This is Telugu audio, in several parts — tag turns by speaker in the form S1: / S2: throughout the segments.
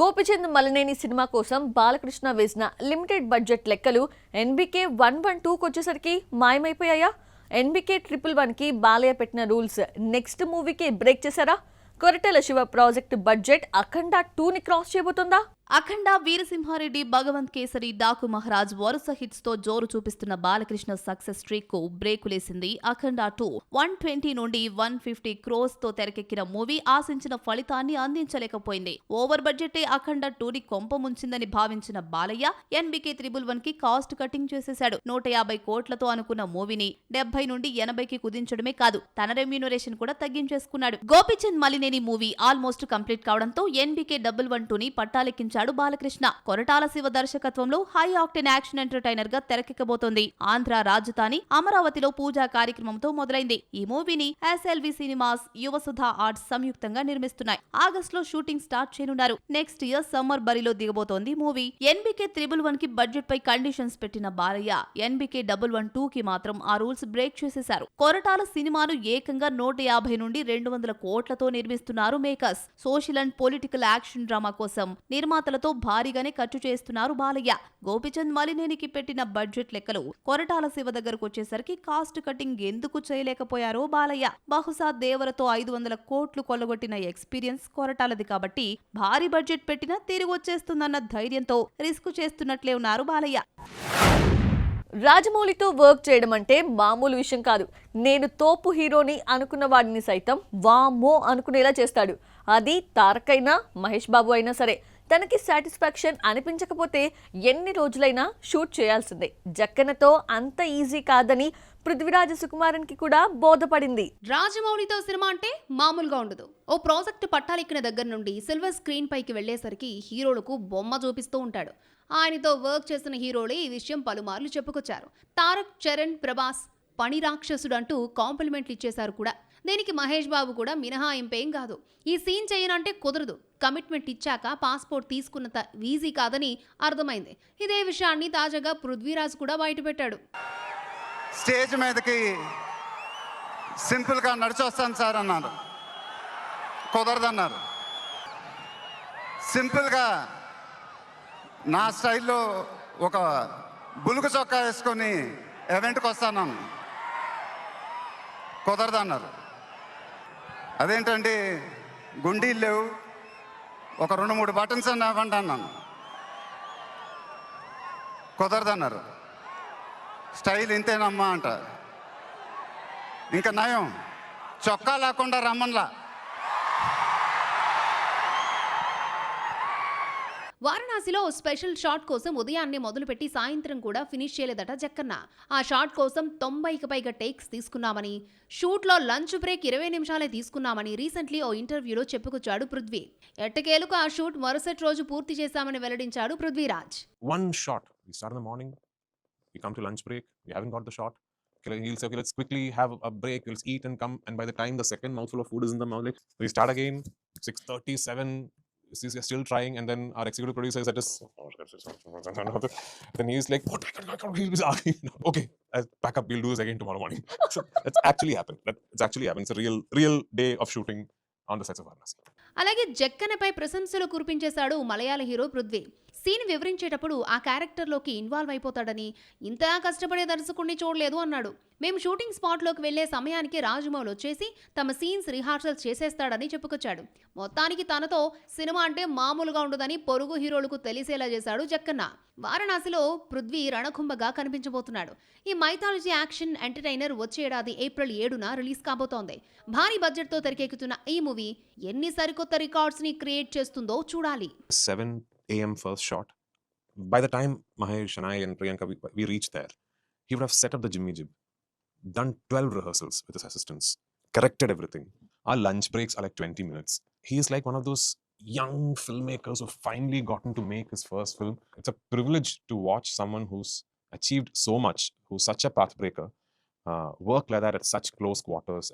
S1: గోపిచంద్ మలినేని సినిమా కోసం బాలకృష్ణ వేసిన లిమిటెడ్ బడ్జెట్ లెక్కలు ఎన్బికే 112 వచ్చేసరికి మాయమైపోయాయా? ఎన్బికే 111కి బాలయ్య పెట్టిన రూల్స్ నెక్స్ట్ మూవీకి బ్రేక్ చేశారా? కొరటాల శివ ప్రాజెక్ట్ బడ్జెట్ అఖండ 2ని క్రాస్ చేయబోతుందా?
S2: అఖండ, వీరసింహారెడ్డి, భగవంత్ కేసరి, డాకు మహారాజ్ వరుస హిట్స్ తో జోరు చూపిస్తున్న బాలకృష్ణ సక్సెస్ స్ట్రీక్ కు బ్రేకులేసింది అఖండ 2. 120 నుండి 150 క్రోస్ తో తెరకెక్కిన మూవీ ఆశించిన ఫలితాన్ని అందించలేకపోయింది. ఓవర్ బడ్జెటే అఖండ 2ని కొంప ముంచిందని భావించిన బాలయ్య ఎన్బికే 111కి కాస్ట్ కటింగ్ చేసేశాడు. 150 కోట్లతో అనుకున్న మూవీని 70 నుండి 80కి కుదించడమే కాదు, తన రెమ్యూనరేషన్ కూడా తగ్గించేసుకున్నాడు. Gopichand Malineni movie almost complete కావడంతో ఎన్బికే 112ని పట్టాలెక్కించాడు బాలకృష్ణ. కొరటాల శివ దర్శకత్వంలో హై ఆక్టెన్ యాక్షన్ ఎంటర్టైనర్ గా తెరకెక్కబోతోంది. ఆంధ్ర రాజధాని అమరావతిలో పూజా కార్యక్రమంతో మొదలైంది. ఈ మూవీని SLV సినిమాస్, యువసుధ ఆర్ట్స్ సంయుక్తంగా నిర్మిస్తున్నాయి. ఆగస్టులో షూటింగ్ స్టార్ట్ చేయనున్నారు. నెక్స్ట్ ఇయర్ సమ్మర్ బరిలో దిగబోతోంది మూవీ. ఎన్బికే 111కి బడ్జెట్ పై కండిషన్స్ పెట్టిన బాలయ్య ఎన్బికే 112కి మాత్రం ఆ రూల్స్ బ్రేక్ చేసేశారు. కొరటాల సినిమాను ఏకంగా 150 నుండి 200 కోట్లతో నిర్మిస్తున్నారు makers. Social and political action drama కోసం నిర్మాతలతో భారీగానే ఖర్చు చేస్తున్నారు బాలయ్య. గోపిచంద్ మలినేనికి పెట్టిన బడ్జెట్ లెక్కలు కొరటాల శివ దగ్గరకు వచ్చేసరికి కాస్ట్ కటింగ్ ఎందుకు చేయలేకపోయారో బాలయ్య. బహుశా దేవరతో 500 కోట్లు కొల్లగొట్టిన ఎక్స్పీరియన్స్ కొరటాలది కాబట్టి భారీ బడ్జెట్ పెట్టినా తిరిగి వచ్చేస్తుందన్న ధైర్యంతో రిస్క్ చేస్తున్నట్లే ఉన్నారు బాలయ్య.
S1: రాజమౌళితో వర్క్ చేయడం అంటే మామూలు విషయం కాదు. నేను తోపు హీరోని అనుకున్న వాడిని సైతం వామ్మో అనుకునేలా చేస్తాడు. అది తారకైనా మహేష్ బాబు అయినా సరే. తనకి సాటిస్ఫాక్షన్ అనిపించకపోతే ఎన్ని రోజులైనా షూట్ చేయాల్సిందే. జక్కనతో అంత ఈజీ కాదని పృథ్వీరాజ్ సుకుమారన్కి కూడా బోధపడింది.
S3: రాజమౌళితో సినిమా అంటే మామూలుగా ఉండదు. ఓ ప్రాజెక్ట్ పట్టాలెక్కిన దగ్గర నుండి సిల్వర్ స్క్రీన్ పైకి వెళ్లేసరికి హీరోలకు బొమ్మ చూపిస్తూ ఉంటాడు. ఆయనతో వర్క్ చేసిన హీరోలే ఈ విషయం పలుమార్లు చెప్పుకొచ్చారు. తారక్, చరణ్, ప్రభాస్ పని రాక్షసుడు అంటూ కాంప్లిమెంట్లు ఇచ్చేశారు కూడా. దీనికి మహేష్ బాబు కూడా మినహాయింపేం కాదు. ఈ సీన్ చేయనంటే కుదరదు, కమిట్మెంట్ ఇచ్చాక పాస్పోర్ట్ తీసుకున్నంత ఈజీ కాదని అర్థమైంది. ఇదే విషయాన్ని తాజాగా పృథ్వీరాజ్ కూడా బయటపెట్టాడు.
S4: స్టేజ్ మీదకి సింపుల్గా నడిచొస్తాను సార్ అన్నారు, కుదరదన్నారు. సింపుల్గా నా స్టైల్లో ఒక బులుగు చొక్కా వేసుకొని ఈవెంట్కి వస్తాను, కుదరదన్నారు. అదేంటండి గుండీలు లేవు, ఒక 2-3 బటన్స్ అని ఇవ్వండి అన్నాను, కుదరదన్నారు. స్టైల్ ఇంతేనమ్మా అంట. ఇంకా నయం, చొక్కా లేకుండా రమ్మన్లా.
S3: వారణాసిలో స్పెషల్ షాట్ కోసం ఉదయాన్నే మొదలుపెట్టి సాయంత్రం కూడా ఫినిష్ చేయలేదట జక్కన్న. ఆ షాట్ కోసం 90కి పైగా టేక్స్ తీసుకున్నామని, షూట్లో లంచ్ బ్రేక్ 20 నిమిషాలే తీసుకున్నామని రీసెంట్లీ ఓ ఇంటర్వ్యూలో చెప్పుకొచ్చాడు పృథ్వీ. ఎట్టకేలకు ఆ షూట్ మరుసటి రోజు పూర్తి చేశామని వెల్లడించాడు Prithviraj.
S5: One shot. We start in the morning. We come to lunch break. We haven't got the shot. He'll say, okay, let's quickly have a break. We'll eat and come. And by the time the second mouthful of food is in the mouth, we start again. 6:37. He's still trying, and then our executive producer is at us. Then he's like, "What? Okay, pack up. We'll do this again tomorrow morning." So that's actually happened. It's actually happened. It's a real day of shooting on the sets of Varanasi.
S3: అలాగే జక్కనపై ప్రశంసలు కురిపించేశాడు మలయాళ హీరో పృథ్వీ. సీన్ వివరించేటప్పుడు ఆ క్యారెక్టర్లోకి ఇన్వాల్వ్ అయిపోతాడని, ఇంతగా కష్టపడే దర్శకుడిని చూడలేదు అన్నాడు. మేము షూటింగ్ స్పాట్లోకి వెళ్లే సమయానికి రాజమౌళి వచ్చేసి తమ సీన్స్ రిహార్సల్స్ చేసేస్తాడని చెప్పుకొచ్చాడు. మొత్తానికి తనతో సినిమా అంటే మామూలుగా ఉండదని పొరుగు హీరోలకు తెలిసేలా చేశాడు జక్కన్న. వారణాసిలో పృథ్వీ రణకుంభగా కనిపించబోతున్నాడు. ఈ మైథాలజీ యాక్షన్ ఎంటర్టైనర్ వచ్చే ఏడాది ఏప్రిల్ 7న రిలీజ్ కాబోతోంది. భారీ బడ్జెట్తో తెరకెక్కుతున్న ఈ మూవీ ఎన్ని సరికొత్త రికార్డ్స్ ని క్రియేట్ చేస్తుందో చూడాలి.
S5: 7 a.m. first shot. By the time Mahesh and I and Priyanka we reached there, he would have set up the Jimmy Jib, done 12 rehearsals with his assistants, corrected everything. Our lunch breaks are like 20 minutes. He is like one of those young filmmakers who finally gotten to make his first film. It's a privilege to watch someone who's achieved so much, who's such a pathbreaker, work like that at such close quarters.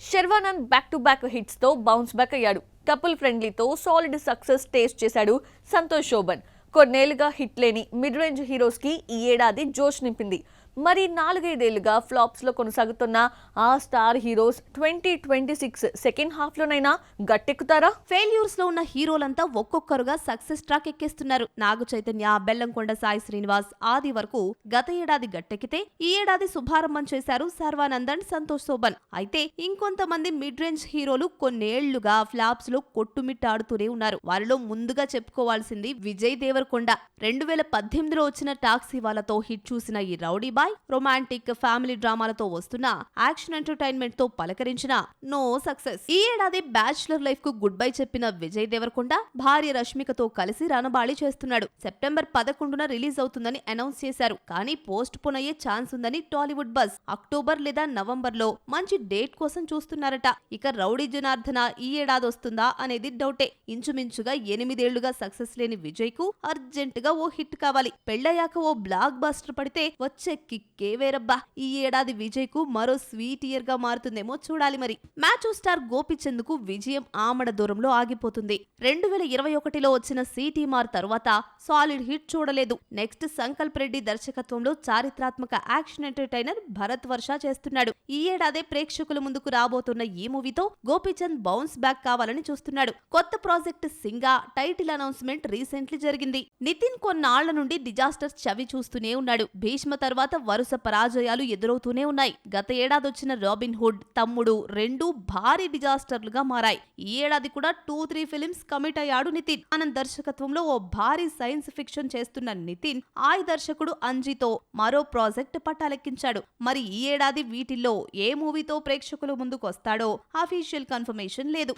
S1: Sharwanand back to back hits తో బౌన్స్ బ్యాక్ అయ్యాడు. కపుల్ ఫ్రెండ్లీతో సాలిడ్ సక్సెస్ టేస్ట్ చేశాడు సంతోష్ శోభన్. కొన్నేళ్లుగా హిట్ లేని మిడ్ రేంజ్ హీరోస్ కి ఈ ఏడాది జోష్ నింపింది. మరి 4-5 ఏళ్లుగా ఫ్లాప్స్లో కొనసాగుతున్న ఆ స్టార్ హీరోస్ 2026 సెకండ్ హాఫ్లోనైనా గట్టెక్కుతారా?
S2: ఫెయిల్యూర్స్ లో ఉన్న హీరోలంతా ఒక్కొక్కరుగా సక్సెస్ ట్రాక్ ఎక్కేస్తున్నారు. నాగ చైతన్య, బెల్లంకొండ సాయి శ్రీనివాస్ ఆది వరకు గత ఏడాది గట్టెక్కితే ఈ ఏడాది శుభారంభం చేశారు శర్వానందన్, సంతోష్ శోభన్. అయితే ఇంకొంతమంది మిడ్ రేంజ్ హీరోలు కొన్నేళ్లుగా ఫ్లాప్స్ లో కొట్టుమిట్టాడుతూనే ఉన్నారు. వారిలో ముందుగా చెప్పుకోవాల్సింది విజయ్ దేవరకొండ. 2018లో వచ్చిన టాక్సీ వాళ్ళతో హిట్ చూసిన ఈ రౌడీ బాయ్ రొమాంటిక్ ఫ్యామిలీ డ్రామాలతో వస్తున్న యాక్షన్ ఎంటర్టైన్మెంట్ తో పలకరించిన నో సక్సెస్. ఈ ఏడాది బ్యాచులర్ లైఫ్ కు గుడ్ బై చెప్పిన విజయ్ దేవరకొండ భార్య రష్మికతో కలిసి రణబాళి చేస్తున్నాడు. సెప్టెంబర్ 11న రిలీజ్ అవుతుందని అనౌన్స్ చేశారు. కానీ పోస్ట్ పోన్ అయ్యే ఛాన్స్ ఉందని టాలీవుడ్ బజ్. అక్టోబర్ లేదా నవంబర్ లో మంచి డేట్ కోసం చూస్తున్నారట. ఇక రౌడీ జనార్దన ఈ ఏడాది వస్తుందా అనేది డౌటే. ఇంచుమించుగా 8 ఏళ్లుగా సక్సెస్ లేని విజయ్ కు అర్జెంట్ గా ఓ హిట్ కావాలి. పెళ్ళయ్యాక ఓ బ్లాక్ బస్టర్ పడితే వచ్చే కిక్కే వేరబ్బా. ఈ ఏడాది విజయ్ కు మరో స్వీట్ ఇయర్ గా మారుతుందేమో చూడాలి. మరి మ్యాచ్ స్టార్ గోపిచంద్ కు విజయం ఆమడ దూరంలో ఆగిపోతుంది. 2021లో వచ్చిన సిటీమార్ తర్వాత సాలిడ్ హిట్ చూడలేదు. నెక్స్ట్ సంకల్ప్ రెడ్డి దర్శకత్వంలో చారిత్రాత్మక యాక్షన్ ఎంటర్టైనర్ భరత్ వర్ష చేస్తున్నాడు. ఈ ఏడాదే ప్రేక్షకుల ముందుకు రాబోతున్న ఈ మూవీతో గోపిచంద్ బౌన్స్ బ్యాక్ కావాలని చూస్తున్నాడు. కొత్త ప్రాజెక్ట్ సింగా టైటిల్ అనౌన్స్మెంట్ రీసెంట్లీ జరిగింది. నితిన్ కొన్నాళ్ల నుండి డిజాస్టర్స్ చవి చూస్తూనే ఉన్నాడు. భీష్మ తర్వాత వరుస పరాజయాలు ఎదురవుతూనే ఉన్నాయి. గత ఏడాది వచ్చిన రాబిన్ హుడ్, తమ్ముడు రెండూ భారీ డిజాస్టర్లుగా మారాయి. ఈ ఏడాది కూడా 2-3 ఫిలిమ్స్ కమిట్ అయ్యాడు నితిన్. ఆనంద్ దర్శకత్వంలో ఓ భారీ సైన్స్ ఫిక్షన్ చేస్తున్న నితిన్ ఆయ్ దర్శకుడు అంజీతో మరో ప్రాజెక్ట్ పట్టాలెక్కించాడు. మరి ఈ ఏడాది వీటిల్లో ఏ మూవీతో ప్రేక్షకుల ముందుకు వస్తాడో అఫీషియల్ కన్ఫర్మేషన్ లేదు.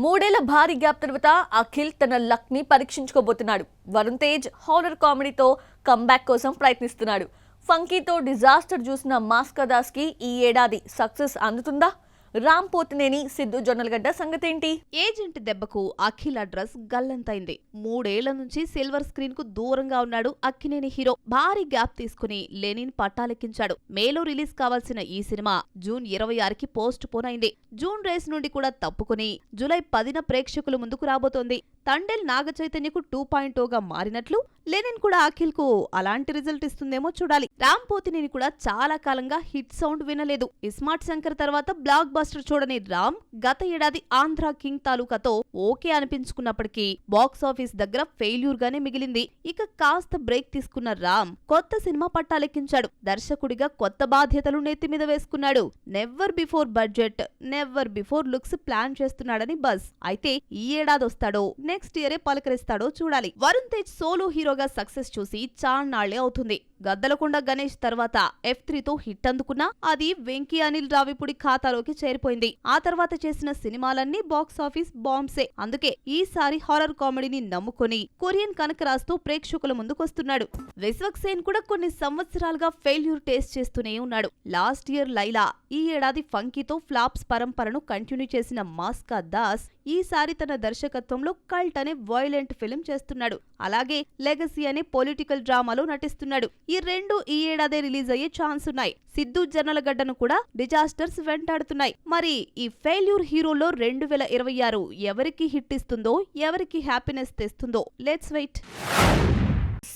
S1: 3 ఏళ్ల భారీ గ్యాప్ తర్వాత అఖిల్ తన లక్ ని పరీక్షించుకోబోతున్నాడు. వరుణ్ తేజ్ హారర్ కామెడీతో కంబ్యాక్ కోసం ప్రయత్నిస్తున్నాడు. ఫంకీతో డిజాస్టర్ చూసిన మాస్కా దాస్ కి ఈ ఏడాది సక్సెస్ అందుతుందా? రామ్ పోతినేని, సిద్ధు జొన్నలగడ్డ సంగతేంటి?
S2: ఏజెంట్ దెబ్బకు అఖిల్ అడ్రస్ గల్లంతైంది. 3 ఏళ్ల నుంచి సిల్వర్ స్క్రీన్ కు దూరంగా ఉన్నాడు అక్కినేని హీరో. భారీ గ్యాప్ తీసుకుని లెనిన్ పట్టాలెక్కించాడు. మేలో రిలీజ్ కావాల్సిన ఈ సినిమా జూన్ 26కి పోస్ట్ పోన్ అయింది. జూన్ రేస్ నుండి కూడా తప్పుకుని జూలై 10న ప్రేక్షకుల ముందుకు రాబోతోంది. తండేల్ నాగ చైతన్యకు 2.0గా మారినట్లు లెనిన్ కూడా అఖిల్ కు అలాంటి రిజల్ట్ ఇస్తుందేమో చూడాలి. రామ్ పోతినేని కూడా చాలా కాలంగా హిట్ సౌండ్ వినలేదు. ఇస్మార్ట్ శంకర్ తర్వాత బ్లాక్ బస్టర్ చూడని రామ్ గత ఏడాది ఆంధ్ర కింగ్ తాలూకాతో ఓకే అనిపించుకున్నప్పటికీ బాక్స్ ఆఫీస్ దగ్గర ఫెయిల్యూర్ గానే మిగిలింది. ఇక కాస్త బ్రేక్ తీసుకున్న రామ్ కొత్త సినిమా పట్టాలెక్కించాడు. దర్శకుడిగా కొత్త బాధ్యతలు నెత్తి మీద వేసుకున్నాడు. Never before budget, never before looks plan చేస్తున్నాడని బజ్. అయితే ఈ ఏడాది వస్తాడో నెక్స్ట్ ఇయరే పలకరిస్తాడో చూడాలి. వరుణ్ తేజ్ సోలో హీరోగా సక్సెస్ చూసి చాన్నాళ్లే అవుతుంది. గద్దలకొండ గణేష్ తర్వాత F3తో హిట్ అందుకున్నా అది వెంకీ అనిల్ రావిపూడి ఖాతాలోకి చేరిపోయింది. ఆ తర్వాత చేసిన సినిమాలన్నీ బాక్స్ ఆఫీస్ బాంబ్సే. అందుకే ఈసారి హారర్ కామెడీని నమ్ముకొని కొరియన్ కనకరాజ్తో ప్రేక్షకుల ముందుకొస్తున్నాడు. విశ్వక్ సేన్ కూడా కొన్ని సంవత్సరాలుగా ఫెయిల్యూర్ టేస్ట్ చేస్తూనే ఉన్నాడు. లాస్ట్ ఇయర్ లైలా, ఈ ఏడాది ఫంకీతో ఫ్లాప్స్ పరంపరను కంటిన్యూ చేసిన మాస్కా దాస్ ఈసారి తన దర్శకత్వంలో కల్ట్ అనే వైలెంట్ ఫిల్మ్ చేస్తున్నాడు. అలాగే లెగసీ అనే పొలిటికల్ డ్రామాలో నటిస్తున్నాడు. ఈ రెండు ఈ ఏడాదే రిలీజ్ అయ్యే ఛాన్స్ ఉన్నాయి. సిద్ధు జొన్నలగడ్డను కూడా డిజాస్టర్స్ వెంటాడుతున్నాయి. మరి ఈ ఫెయిల్యూర్ హీరోలో 2026 ఎవరికి హిట్ ఇస్తుందో, ఎవరికి హ్యాపీనెస్ తెస్తుందో లెట్స్ వెయిట్.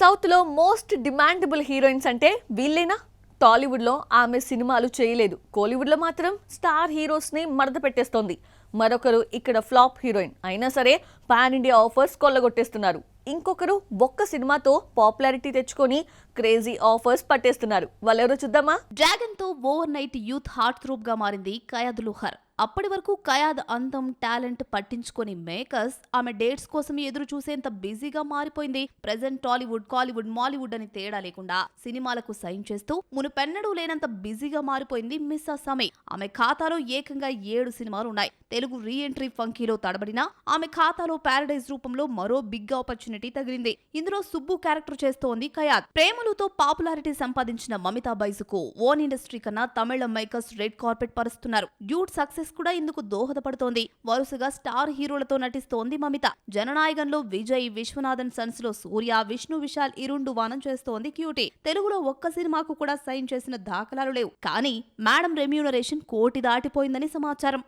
S1: సౌత్ లో మోస్ట్ డిమాండబుల్ హీరోయిన్స్ అంటే వీళ్ళేనా? టాలీవుడ్ లో ఆమె సినిమాలు చేయలేదు. కోలీవుడ్ లో మాత్రం స్టార్ హీరోస్ ని మడత పెట్టేస్తోంది. మరొకరు ఇక్కడ ఫ్లాప్ హీరోయిన్ అయినా సరే పాన్ ఇండియా ఆఫర్స్ కొల్లగొట్టేస్తున్నారు. ఇంకొకరు ఒక్క సినిమాతో పాపులారిటీ తెచ్చుకొని క్రేజీ ఆఫర్స్ పట్టేస్తున్నారు. వాళ్ళెవరో చూద్దామా?
S2: డ్రాగన్ తో ఓవర్ నైట్ యూత్ హార్ట్ థ్రోప్ గా మారింది కయాద్ లోహర్. అప్పటి వరకు కయాద్ అందం, టాలెంట్ పట్టించుకొని మేకర్స్ ఆమె డేట్స్ కోసం ఎదురు చూసేంత బిజీగా మారిపోయింది. ప్రెజెంట్ టాలీవుడ్, కాలీవుడ్, మాలీవుడ్ అని తేడా లేకుండా సినిమాలకు సైన్ చేస్తూ మునుపెన్నడూ లేనంత బిజీగా మారిపోయింది మిస్ అస్సామే. ఆమె ఖాతాలో ఏకంగా 7 సినిమాలు ఉన్నాయి. తెలుగు రీ ఎంట్రీ ఫంకీలో తడబడినా ఆమె ఖాతాలో ప్యారడైజ్ రూపంలో మరో బిగ్ ఆపర్చునిటీ తగిలింది. ఇందులో సుబ్బు క్యారెక్టర్ చేస్తోంది కయాద్. ప్రేమలుతో పాపులారిటీ సంపాదించిన మమితా బైజుకు ఓన్ ఇండస్ట్రీ కన్నా తమిళ మేకర్స్ రెడ్ కార్పెట్ పరుస్తున్నారు. డ్యూట్ సక్సెస్ కూడా ఇందుకు దోహదపడుతోంది. వరుసగా స్టార్ హీరోలతో నటిస్తోంది మమిత. జననాయకంలో విజయ్, విశ్వనాథన్ సన్స్ లో సూర్య, విష్ణు విశాల్ ఇరుండువానం చేస్తోంది క్యూటీ. తెలుగులో ఒక్క సినిమాకు కూడా సైన్ చేసిన దాఖలాలు లేవు. కానీ మేడం రెమ్యూనరేషన్ 1 కోటి దాటిపోయిందని సమాచారం.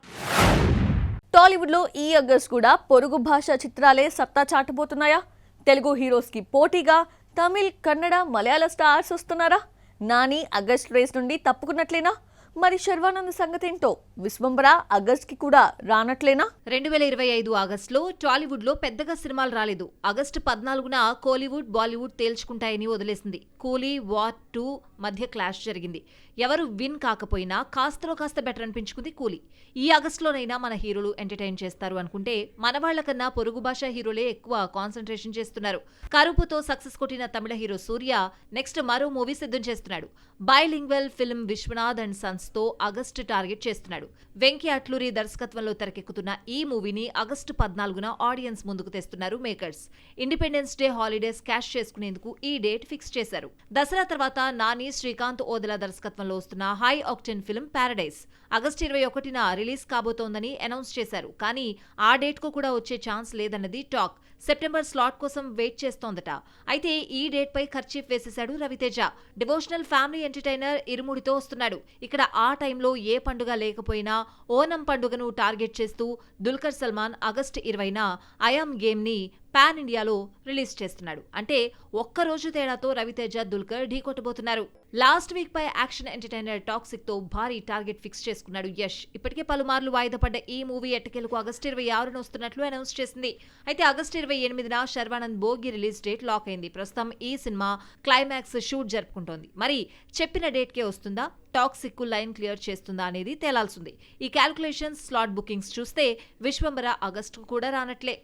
S1: టాలీవుడ్ లో ఈ ఆగస్ట్ కూడా పొరుగు భాష చిత్రాలే సత్తా చాటబోతున్నాయా? తెలుగు హీరోస్ కి పోటీగా తమిళ్, కన్నడ, మలయాళ స్టార్స్ వస్తున్నారా? నాని ఆగస్ట్ రేస్ నుండి తప్పుకున్నట్లేనా? మరి శర్వానంద్ సంగతి ఏంటో? విశ్వంబర ఆగస్ట్కి కూడా రానట్లేనా?
S6: 2025 ఆగస్టులో టాలీవుడ్లో పెద్దగా సినిమాలు రాలేదు. ఆగస్టు 14న కోలీవుడ్, బాలీవుడ్ తేల్చుకుంటాయని వదిలేసింది. కూలీ, వార్ 2 మధ్య క్లాష్ జరిగింది. ఎవరు విన్ కాకపోయినా కాస్తలో కాస్త బెటర్ అనిపించుకుంది కూలీ. ఈ ఆగస్టులోనైనా మన హీరోలు ఎంటర్టైన్ చేస్తారు అనుకుంటే మనవాళ్ల కన్నా పొరుగు భాషా హీరోలే ఎక్కువ కాన్సన్ట్రేషన్ చేస్తున్నారు. కరుపుతో సక్సెస్ కొట్టిన తమిళ హీరో సూర్య నెక్స్ట్ మరో మూవీ సిద్ధం చేస్తున్నాడు. Bilingual film Viswanath and sons తో ఆగస్టు టార్గెట్ చేస్తున్నాడు. వెంకీ అట్లూరి దర్శకత్వంలో తెరకెక్కుతున్న ఈ మూవీని ఆగస్టు 14న ఆడియన్స్ ముందుకు తెస్తున్నారు makers. Independence day holidays cash చేసుకునేందుకు ఈ డేట్ ఫిక్స్ చేశారు. దసరా తర్వాత నాని, శ్రీకాంత్ ఓదెల దర్శకత్వంలో వస్తున్న high octane film Paradise August 21న రిలీజ్ కాబోతోందని అనౌన్స్ చేశారు. కానీ ఆ డేట్ కు కూడా వచ్చే ఛాన్స్ లేదన్నది టాక్. సెప్టెంబర్ స్లాట్ కోసం వెయిట్ చేస్తోందట. అయితే ఈ డేట్ పై ఖర్చీఫ్ వేసేశాడు రవితేజ. డివోషనల్ ఫ్యామిలీ ఎంటర్టైనర్ ఇరుముడితో వస్తున్నాడు. ఇక్కడ ఆ టైంలో ఏ పండుగ లేకపోయినా ఓనం పండుగను టార్గెట్ చేస్తూ దుల్కర్ సల్మాన్ ఆగస్టు 20న ఐయామ్ గేమ్ ని పాన్ ఇండియాలో రిలీజ్ చేస్తున్నాడు. అంటే ఒక్కరోజు తేడాతో రవితేజ, దుల్కర్ ఢీకొట్టబోతున్నారు. లాస్ట్ వీక్ పై యాక్షన్ ఎంటర్టైనర్ టాక్సిక్ తో భారీ టార్గెట్ ఫిక్స్ చేసుకున్నాడు యష్. ఇప్పటికే పలుమార్లు వాయిదా పడ్డ ఈ మూవీ ఎట్టకేలకు ఆగస్టు 26న వస్తున్నట్లు అనౌన్స్ చేసింది. అయితే ఆగస్టు 28న శర్వానంద్ బోగి రిలీజ్ డేట్ లాక్ అయింది. ప్రస్తుతం ఈ సినిమా క్లైమాక్స్ షూట్ జరుపుకుంటోంది. మరి చెప్పిన డేట్ కే వస్తుందా? టాక్సిక్ లైన్ క్లియర్ చేస్తుందా అనేది తేలాల్సింది. ఈ క్యాల్కులేషన్స్, స్లాట్ బుకింగ్స్ చూస్తే విశ్వంబర ఆగస్టు కూడా రానట్లే.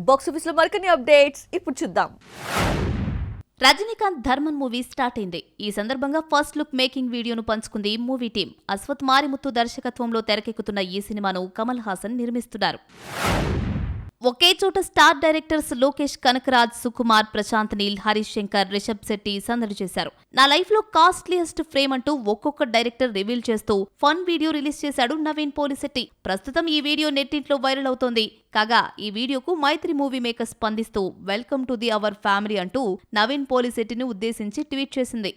S1: బాక్స్ ఆఫీస్ లో మరికొన్ని అప్డేట్స్ ఇప్పుడు చూద్దాం.
S2: రజనీకాంత్ ధర్మన్ మూవీ స్టార్ట్ అయింది. ఈ సందర్భంగా ఫస్ట్ లుక్ మేకింగ్ వీడియోను పంచుకుంది మూవీ టీం. అశ్వత్ మారిముత్తు దర్శకత్వంలో తెరకెక్కుతున్న ఈ సినిమాను కమల్ హాసన్ నిర్మిస్తున్నారు. ఒకే చోట స్టార్ డైరెక్టర్స్ లోకేష్ కనకరాజ్, సుకుమార్, ప్రశాంత్ నీల్, హరీష్ శంకర్, రిషబ్ శెట్టి సందడి చేశారు. నా లైఫ్ లో కాస్ట్లీయెస్ట్ ఫ్రేమ్ అంటూ ఒక్కొక్క డైరెక్టర్ రివీల్ చేస్తూ ఫన్ వీడియో రిలీజ్ చేశాడు నవీన్ పోలిశెట్టి. ప్రస్తుతం ఈ వీడియో నెట్టింట్లో వైరల్ అవుతోంది. కాగా ఈ వీడియోకు మైత్రి మూవీ మేకర్ స్పందిస్తూ welcome to the our family అంటూ నవీన్ పోలిశెట్టిని ఉద్దేశించి ట్వీట్ చేసింది.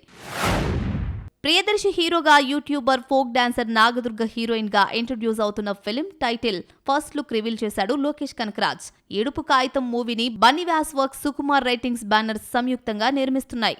S2: ప్రియదర్శి హీరోగా youtuber, folk dancer Nagadurga heroine గా ఇంట్రడ్యూస్ అవుతున్న film title first look reveal చేశాడు లోకేష్ కనకరాజ్. ఏడుపు కాగితం మూవీని Bunny Vas works, Sukumar writings banners సంయుక్తంగా నిర్మిస్తున్నాయి.